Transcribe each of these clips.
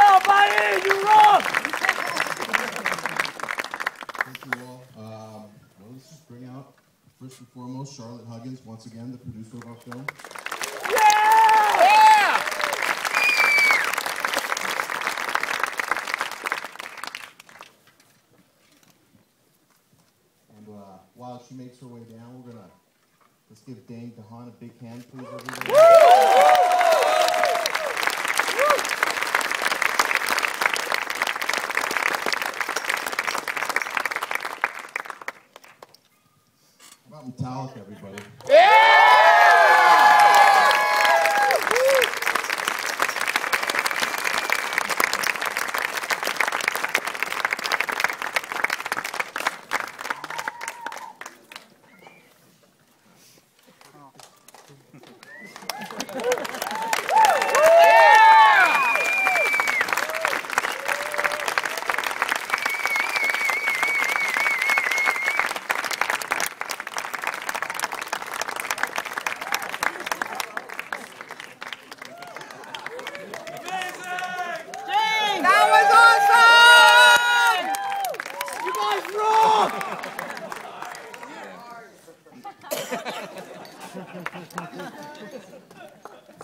go, buddy! You rock! Thank you all. Well, let's just bring out, first and foremost, Charlotte Huggins, once again, the producer of our film. Yeah! And while she makes her way down, let's give Dane DeHaan a big hand, please, everybody. How about Metallica, everybody?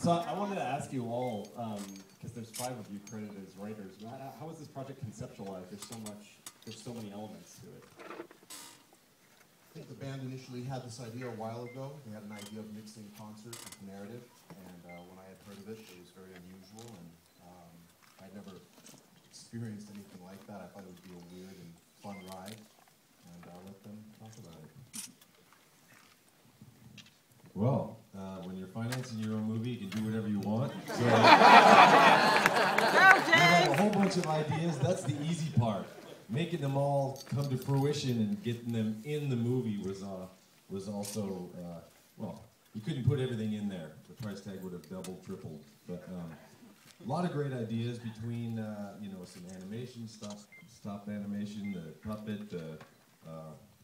So I wanted to ask you all, because there's 5 of you credited as writers, how was this project conceptualized? There's so many elements to it. I think the band initially had this idea a while ago. They had an idea of mixing concert with narrative, and when I had heard of it, it was very unusual, and I'd never experienced anything like that. I thought it would be a weird and fun ride, and I'll let them talk about it. Well, when you're financing your own movie, you can do whatever you want. So, you have a whole bunch of ideas. That's the easy part. Making them all come to fruition and getting them in the movie was also, well, you couldn't put everything in there. The price tag would have doubled, tripled. But a lot of great ideas between, you know, some animation, stop animation, the puppet,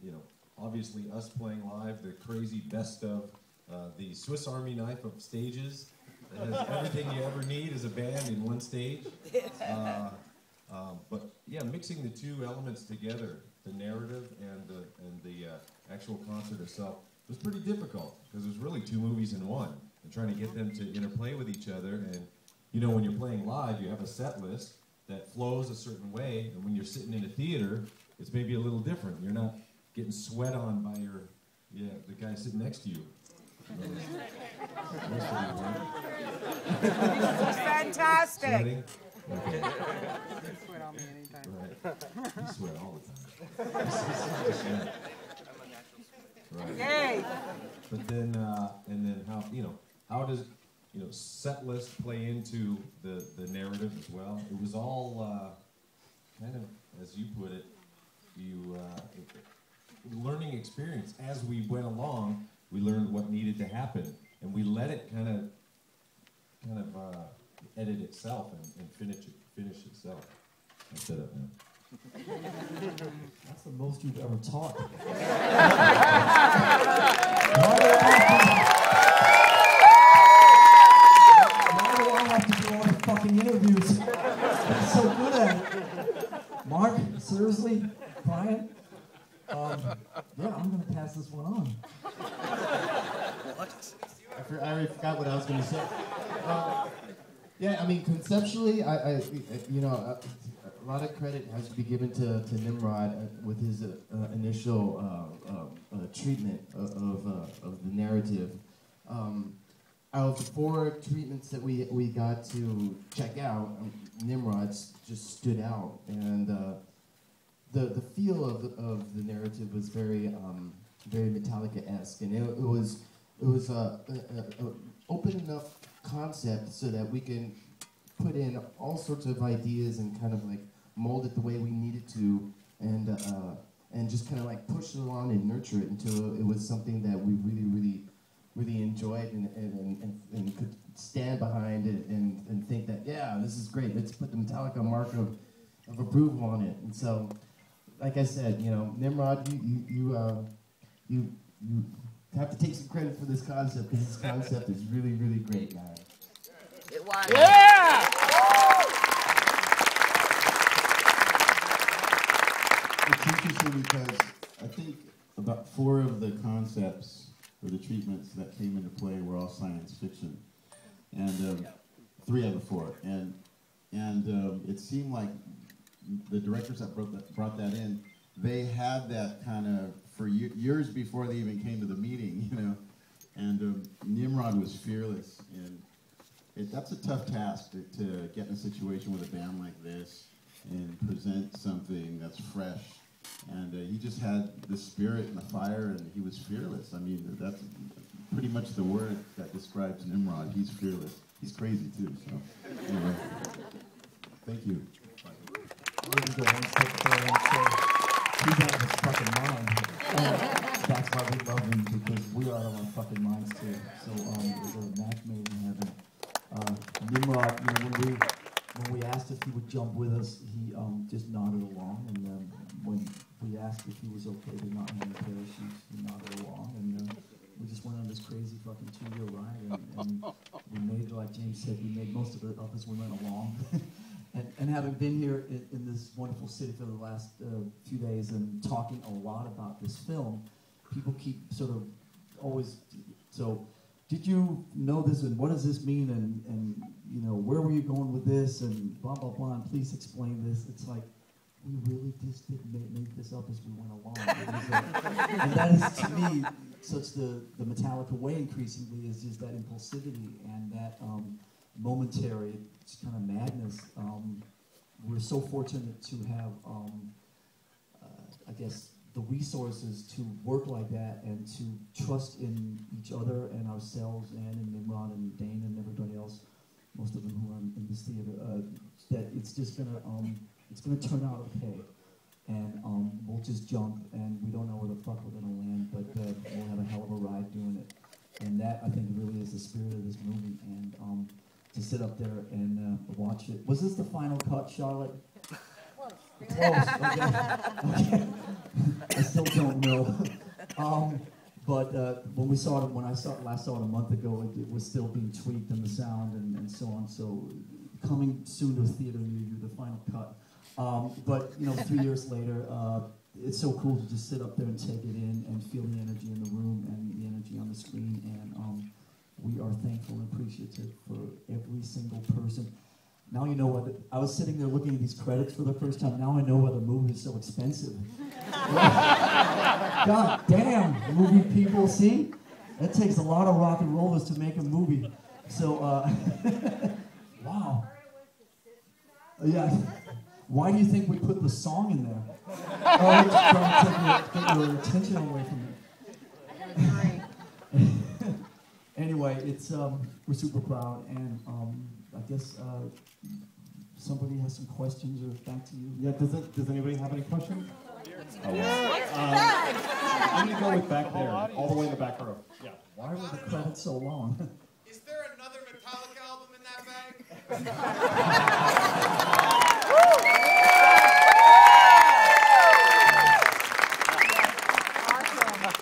you know, obviously us playing live, the crazy best of. The Swiss Army knife of stages. It has everything you ever need as a band in one stage. But yeah, mixing the 2 elements together, the narrative and the actual concert itself, was pretty difficult because there's really 2 movies in one, and trying to get them to interplay with each other. And you know, when you're playing live, you have a set list that flows a certain way, and when you're sitting in a theater, it's maybe a little different. You're not getting sweat on by the guy sitting next to you. Fantastic. Sweating? Okay. You sweat on me anytime. Right. You sweat all the time. Right. Yay. But then, and then how does, set list play into the narrative as well? It was all kind of, as you put it, learning experience. As we went along, we learned what needed to happen, and we let it kind of edit itself and finish itself. I said it now. That's the most you've ever taught. Why do I have to do all the fucking interviews? I'm so good at it. Mark, seriously? Brian? Yeah, I'm going to pass this one on. What? I already forgot what I was going to say. Yeah, I mean, conceptually, a lot of credit has to be given to Nimrod with his initial treatment of the narrative. Out of the 4 treatments that we got to check out, Nimrod's just stood out, and the feel of the narrative was very Metallica-esque, and it was an open enough concept so that we can put in all sorts of ideas and kind of like mold it the way we needed to, and just kind of like push it along and nurture it until it was something that we really enjoyed and could stand behind it and think that, yeah, this is great. Let's put the Metallica mark of approval on it. And so, like I said, Nimrod, you have to take some credit for this concept, because this concept is really, really great, man. Yeah! interesting because I think about 4 of the concepts or the treatments that came into play were all science fiction, and 3 out of the 4, and it seemed like the directors that brought that in, they had that kind of for years before they even came to the meeting, you know. And Nimrod was fearless, and that's a tough task to get in a situation with a band like this and present something that's fresh. And he just had the spirit and the fire, and he was fearless. I mean, that's pretty much the word that describes Nimrod. He's fearless. He's crazy too. So anyway, thank you. Really go one step further and say, he's out of his fucking mind. That's why we love him, because we are out of our fucking minds too. So there's a match made in heaven. Nimrod, you know, when we asked if he would jump with us, he just nodded along. And when we asked if he was okay to not have a parachute, he nodded along. And we just went on this crazy fucking 2-year ride. And we made, like James said, we made most of it up as we went along. And having been here in this wonderful city for the last few days and talking a lot about this film, people keep sort of always, so did you know this and what does this mean and you know, where were you going with this and blah, blah, blah, and please explain this. It's like, we really just made this up as we went along. And that is, to me, such the Metallica way increasingly is just that impulsivity and that momentary kind of madness. We're so fortunate to have, I guess, the resources to work like that and to trust in each other and ourselves and in Nimrod and Dane and everybody else, most of them who are in this theater, that it's just gonna turn out okay. And we'll just jump, and we don't know where the fuck we're gonna land, but we'll have a hell of a ride doing it. And that, I think, really is the spirit of this movie. And to sit up there and watch it. Was this the final cut, Charlotte? Close. Okay. I still don't know. But when I last saw it a month ago, it was still being tweaked in the sound and so on. So coming soon to a theater near you, the final cut. But you know, 3 years later, it's so cool to just sit up there and take it in and feel the energy in the room and the energy on the screen. And we are thankful and appreciative for every single person. Now you know what, I was sitting there looking at these credits for the first time. Now I know why the movie is so expensive. God damn, movie people, see? It takes a lot of rock and rollers to make a movie. So, wow. Yeah. Why do you think we put the song in there? Oh, just trying to take your attention away from it. Anyway, it's we're super proud, and I guess somebody has some questions, or back to you. Yeah, does anybody have any questions? Oh, wow. I'm going to go with back there, all the way in the back row. Yeah. Why were the credits so long? Is there another Metallica album in that bag?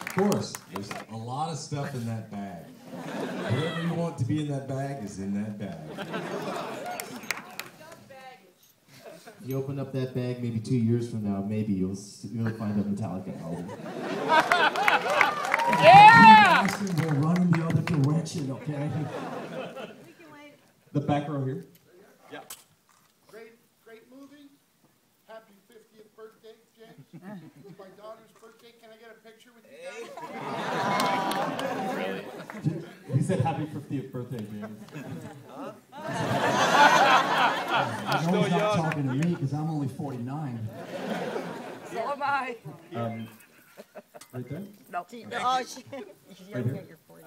Of course, there's a lot of stuff in that bag. Whatever you want to be in that bag is in that bag. You open up that bag maybe 2 years from now, maybe you'll find a Metallica album. Yeah! We're running the other direction, okay? The back row here. Yeah. Great movie. Happy 50th birthday, James. It's my daughter's birthday. Can I get a picture with you guys? He said happy 50th birthday, James. I know he's not talking to me because I'm only 49. So am I. Right there? No. Oh, she's yelling at your 40.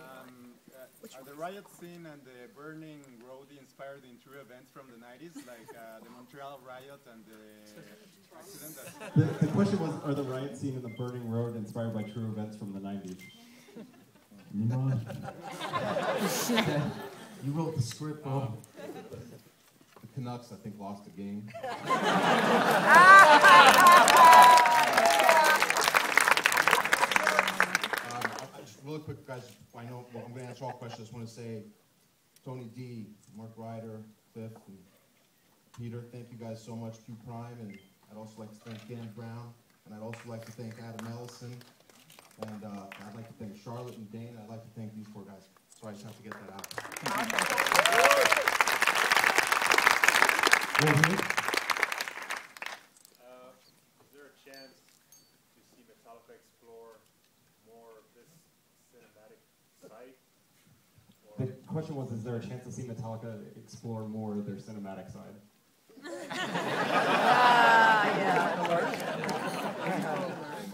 Are the riot scene and the burning road inspired in true events from the 90s, like the Montreal riot and the accident? The question was, are the riot scene and the burning road inspired by true events from the 90s? You wrote the script, bro. The Canucks, I think, lost a game. Just really quick, guys, I know I'm going to answer all questions. I just want to say, Tony D, Mark Ryder, Cliff, and Peter, thank you guys so much, Q Prime, and I'd also like to thank Dan Brown, And I'd also like to thank Adam Ellison. And I'd like to thank Charlotte and Dane. I'd like to thank these four guys. So I just have to get that out. Is there a chance to see Metallica explore more of this cinematic side? The question was, is there a chance to see Metallica explore more of their cinematic side?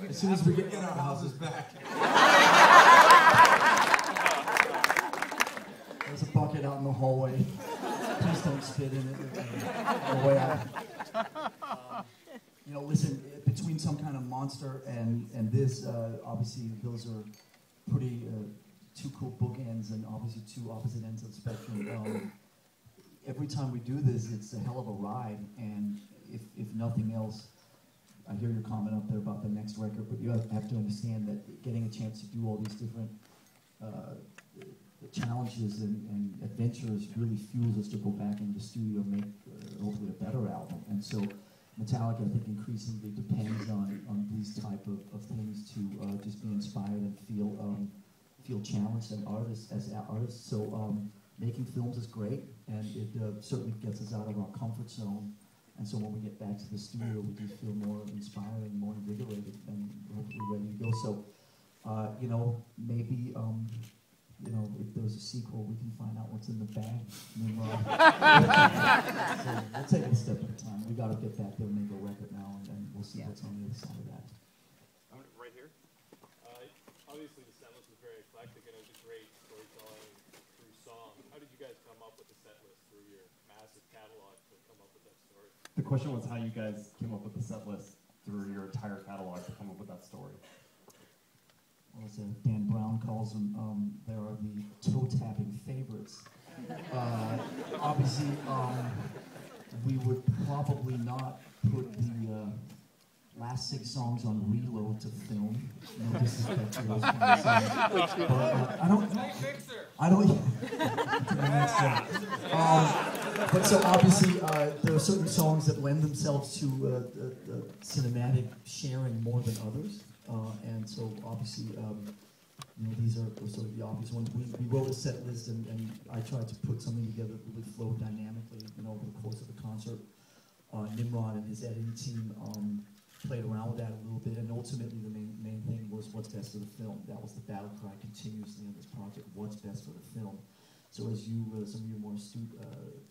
As soon as we get our houses back. There's a bucket out in the hallway. Please don't spit in it on the way out. You know, listen, between some kind of monster and this, obviously those are pretty two cool bookends and obviously two opposite ends of the spectrum. Every time we do this, it's a hell of a ride, and if nothing else, I hear your comment up there about the next record, but you have to understand that getting a chance to do all these different challenges and adventures really fuels us to go back into the studio and make hopefully a better album. And so Metallica, I think, increasingly depends on these type of things to just be inspired and feel challenged as artists. So making films is great, and it certainly gets us out of our comfort zone. And so when we get back to the studio, we do feel more inspired and more invigorated and hopefully ready to go. So, you know, maybe, you know, if there's a sequel, we can find out what's in the bag. So we'll take it a step at a time. We got to get back there and make a record now, and then we'll see what's on the other side of that. Right here. Obviously, the set list was very eclectic, and it was a great storytelling through song. How did you guys come up with the set list through your massive catalog to come up with that story? The question was how you guys came up with the set list through your entire catalog to come up with that story. Well, as Dan Brown calls them, there are the toe-tapping favorites. Obviously, we would probably not put the last 6 songs on reload to film. No disrespect to those kind of songs. I don't. But so obviously, there are certain songs that lend themselves to cinematic sharing more than others. And so obviously, you know, these are sort of the obvious ones. We wrote a set list, and I tried to put something together that really flowed dynamically, you know, over the course of the concert. Nimrod and his editing team played around with that a little bit, and ultimately the main thing was what's best for the film. That was the battle cry continuously on this project, what's best for the film. So as you, some of you more astute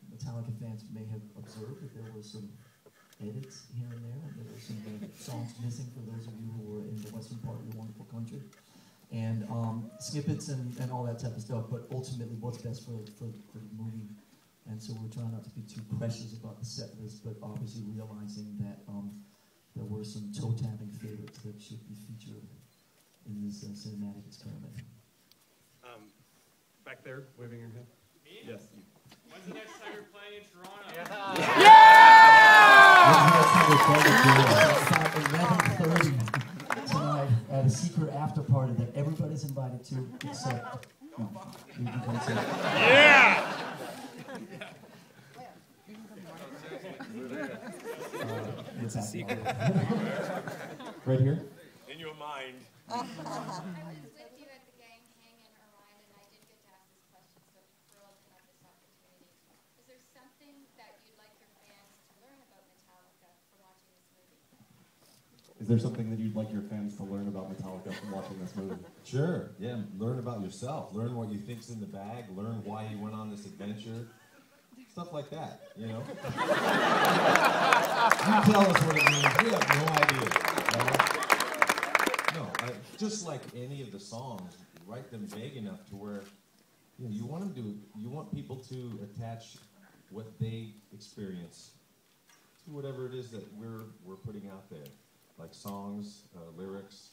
Metallica fans may have observed, that there was some edits here and there, and there were some songs missing for those of you who were in the western part of the wonderful country. And snippets and all that type of stuff, but ultimately what's best for the movie. And so we're trying not to be too precious about the set list, but obviously realizing that there were some toe-tapping favorites that should be featured in this cinematic experiment. Back there, waving your hand. Me? Yes. When's the next time you're playing in Toronto? About 11:30 tonight at a secret after party that everybody's invited to except you can come see. Yeah! It's a secret. Right here. In your mind. I was with you at the gang hang in Orion, and I did get to ask this question, so I'm thrilled to have this opportunity. Is there something that you'd like your fans to learn about Metallica from watching this movie? Is there something that you'd like your fans to learn about Metallica from watching this movie? Sure, yeah, learn about yourself. Learn what you think's in the bag. Learn why you went on this adventure. Stuff like that, you know? You tell us what it means. We have no idea. No, just like any of the songs, write them vague enough to where you want people to attach what they experience to whatever it is that we're putting out there, like songs, lyrics.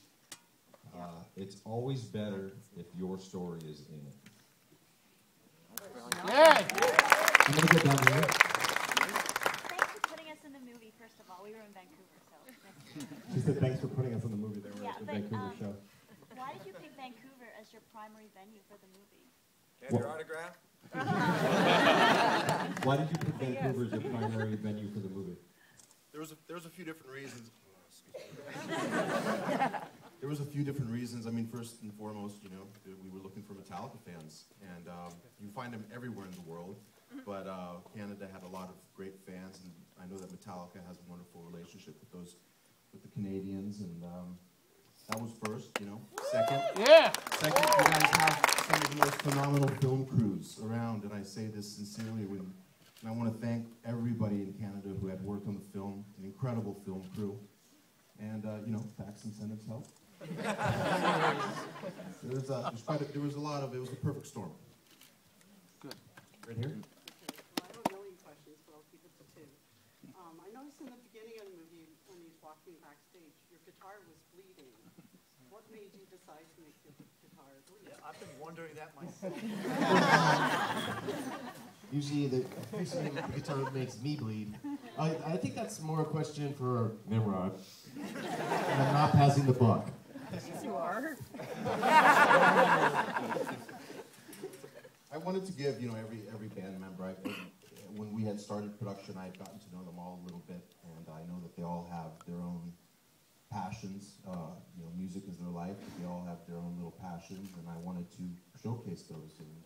It's always better if your story is in it. Yeah. I'm going to get down here. Thanks for putting us in the movie, first of all. We were in Vancouver, so thanks. She said thanks for putting us in the movie. They were Yeah, at the but, Vancouver show. Why did you pick Vancouver as your primary venue for the movie? Have your autograph? Why did you pick Vancouver as your primary venue for the movie? There was a few different reasons. There was a few different reasons. I mean, first and foremost, you know, we were looking for Metallica fans, and you find them everywhere in the world, but Canada had a lot of great fans, and I know that Metallica has a wonderful relationship with the Canadians, and that was first, you know. Second, you guys have some of the most phenomenal film crews around, and I say this sincerely, and I want to thank everybody in Canada who had worked on the film, an incredible film crew, and you know, tax incentives help. It was a perfect storm. Good. Right here. I have a million questions, but I'll keep it to two. I noticed in the beginning of the movie, when he's walking backstage, your guitar was bleeding. What made you decide to make your guitar bleed? Yeah, I've been wondering that myself. Usually the guitar makes me bleed. I think that's more a question for Nimrod. And I'm not passing the buck. Yes, you are. I wanted to give, you know, every band member, when we had started production, I had gotten to know them all a little bit, and I know that they all have their own passions. You know, music is their life, but they all have their own little passions, and I wanted to showcase those. And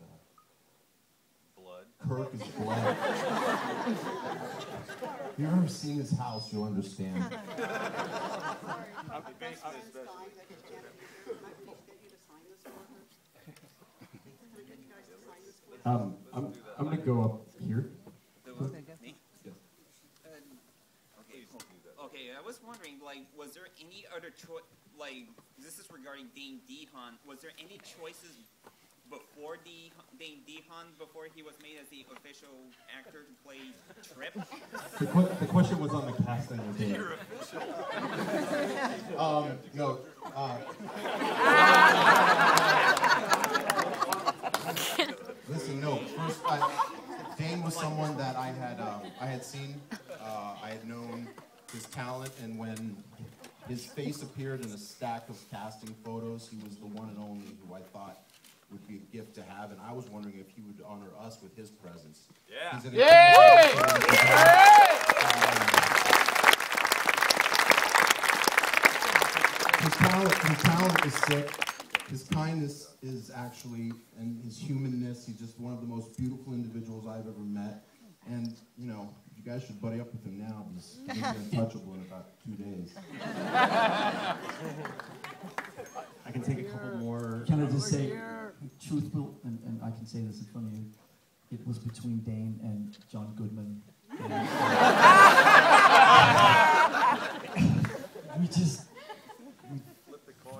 blood. Kirk is blood. If you've ever seen his house, you'll understand. I'm going to go up here. Okay, I was wondering, like, was there any other choice, like, this is regarding Dane DeHaan, was there any choices before Dane DeHaan, before he was made as the official actor to play Trip? The question was on the casting of Dane. You're official. No. Listen, no. First, Dane was someone that I had seen, I had known his talent, and when his face appeared in a stack of casting photos, he was the one and only who I thought would be a gift to have, and I was wondering if he would honor us with his presence. Yeah. He's an His talent is sick. His kindness is actually, and his humanness, he's just one of the most beautiful individuals I've ever met. And, you know, you guys should buddy up with him now, because he's untouchable in about 2 days. I can take a couple more. Can I just say, truthful, and I can say this in front of you, it was between Dane and John Goodman.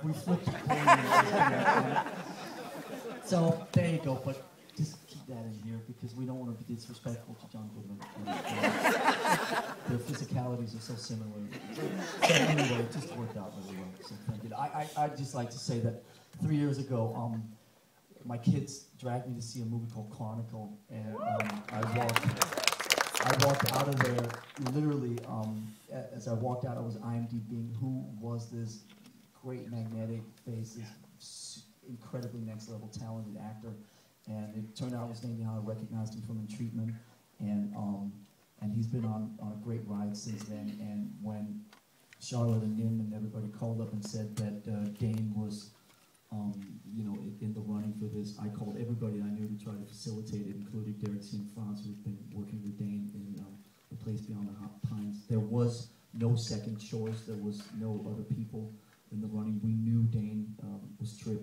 We flipped the coin. So there you go, but just keep that in here because we don't want to be disrespectful to John Goodman. Their physicalities are so similar. So anyway, it just worked out really well. So thank you. I'd just like to say that 3 years ago, my kids dragged me to see a movie called Chronicle, and I walked out of there literally. As I walked out, I was IMDbing who was this great magnetic face, this incredibly next level talented actor, and it turned out it was named how I recognized him from In Treatment, and he's been on a great ride since then. And when Charlotte and Nim and everybody called up and said that Dane was, you know, in the running for this, I called everybody I knew to try to facilitate it, including Derek C. and Franz, who've been working with Dane in The Place Beyond the Hot Pines. There was no second choice. There was no other people in the running. We knew Dane was Trip,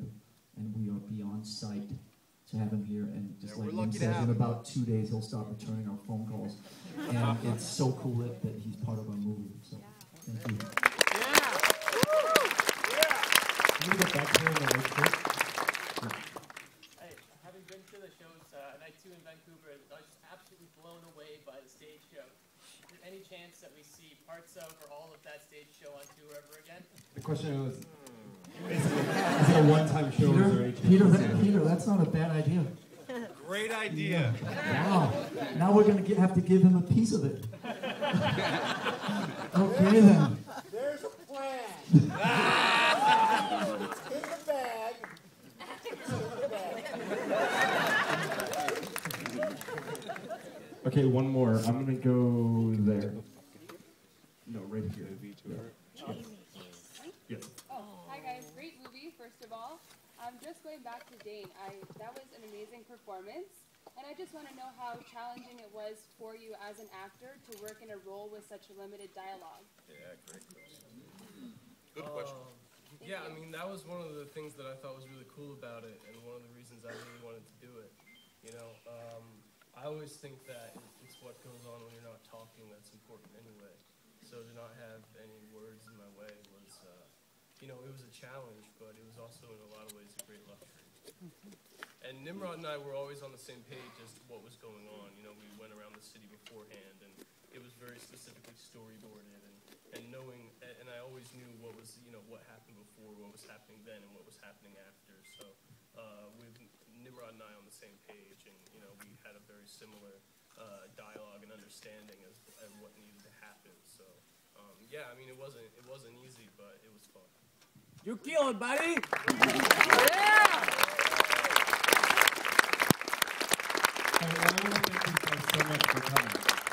and we are beyond psyched to have him here. And just like Nim says, in about 2 days he'll start returning our phone calls. And it's so cool that he's part of our movie. So thank you. Can we get back here in the right place? Hey, having been to the shows, night 2 in Vancouver, I was just absolutely blown away by the stage show. Is there any chance that we see parts of or all of that stage show on tour ever again? The question was, is it a one-time show? Peter, that's not a bad idea. Great idea. Yeah. Wow. Now we're going to have to give him a piece of it. Okay, then. There's a plan. It's in the bag. It's in the bag. Okay, one more. I'm going to go there. No, right here. Movie tour. Yeah. just going back to Dane, that was an amazing performance, and I just want to know how challenging it was for you as an actor to work in a role with such limited dialogue. Yeah, great question. Good question. Yeah, I mean, that was one of the things that I thought was really cool about it, and one of the reasons I really wanted to do it. You know, I always think that it's what goes on when you're not talking that's important anyway. So to not have any words in my way was, you know, it was a challenge, but it was also in a lot of ways a great luxury. And Nimrod and I were always on the same page as to what was going on. You know, we went around the city beforehand, and it was very specifically storyboarded, and knowing, and I always knew what was, you know, what happened before, what was happening then, and what was happening after. So with Nimrod and I on the same page, and, you know, we had a very similar dialogue and understanding of what needed to happen. So yeah, I mean, it wasn't easy, but it was fun. You kill it, buddy! I want to thank you guys so much for coming.